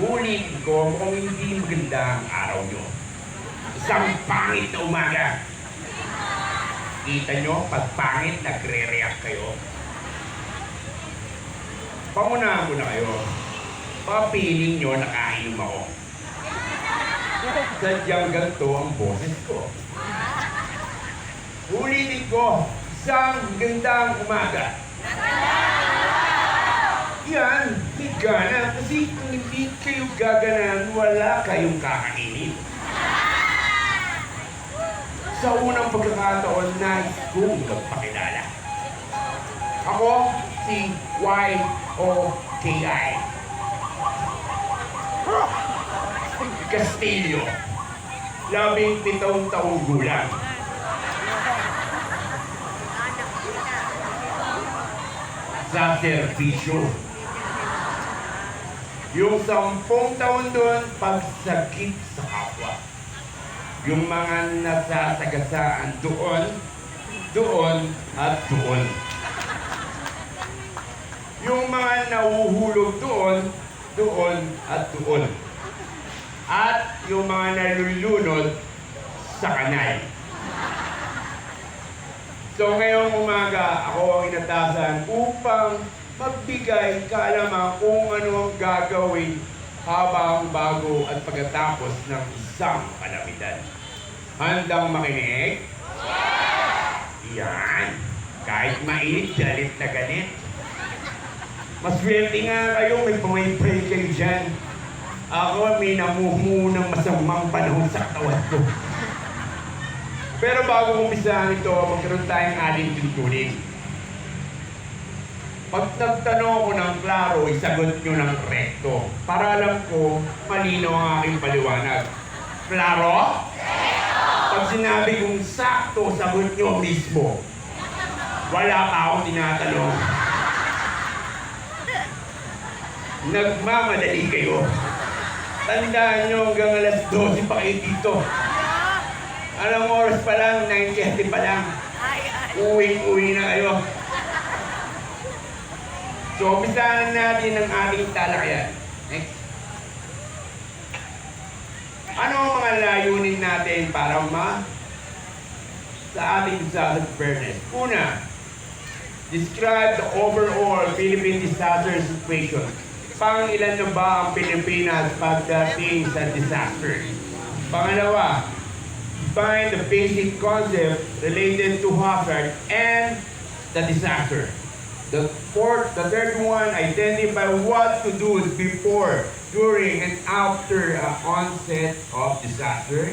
Ulitin ko kung hindi maganda ang araw nyo. Isang pangit na umaga. Kita nyo, pag pangit, nagre-react kayo. Pangunahan ko na kayo. Papiling nyo nakainom ako. Sadyang ganito ang boses ko. Ulitin ko, isang gandang umaga. Yan, higana. Kasi kung hindi kayo gaganan, wala kayong kakainin. Sa unang pagkakataon, nais kong magpakilala. Ako, si Y.O.K.I. Castillo. 17 taong gulang. Sa serbisyo. Yung 10 taon doon, pagsakit sa kapwa. Yung mga nasasagasaan doon, doon, at doon. Yung mga nahuhulog doon, doon, at doon. At yung mga nalulunod sa kanal. So ngayong umaga, ako ang inatasan upang magbigay kaalaman kung ano ang gagawin habang bago at pagkatapos ng isang kalamidad. Handang makinig? Yan. Kahit mainit, galit na galit. Maswerte nga kayo, may pumaypay kayo dyan. Ako, may namumuhunang masamang panahon sa katawan ko. Pero bago umpisahan ito, magkaroon tayong ating tuntunin. Pag nagtanong ko ng klaro, isagot nyo ng rekto. Para alam ko, malinaw ang aking paliwanag. Klaro? Rekto! Pag sinabi kong sakto, sagot nyo mismo. Wala pa akong tinatanong. Nagmamadali kayo. Tandaan nyo hanggang alas 12 pa kayo dito. Anong oras pa lang? 9:30 pa lang. Uwi na kayo. So, umpisahan natin ang ating talakayan. Next. Ano ang mga layunin natin para sa ating disaster preparedness? Una, describe the overall Philippine disaster situation. Pang-ilan na ba ang Pilipinas pagdating sa disaster? Pangalawa, find the basic concept related to hazard and the disaster. The third one, identify what to do before, during, and after onset of disaster.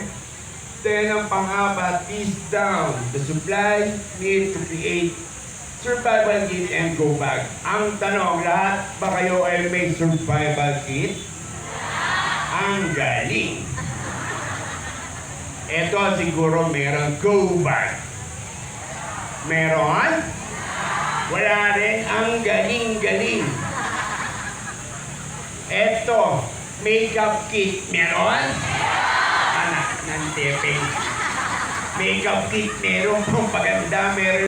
Then, ang pang-apat, list down the supply need to create survival kit and go back. Ang tanong, lahat ba kayo ay may survival kit? Ang galing! Ito siguro meron go bag. Meron? Wala rin. Ang galing-galing. Ito, makeup kit. Meron? Anak ng tepeng. Makeup kit meron. Paganda meron.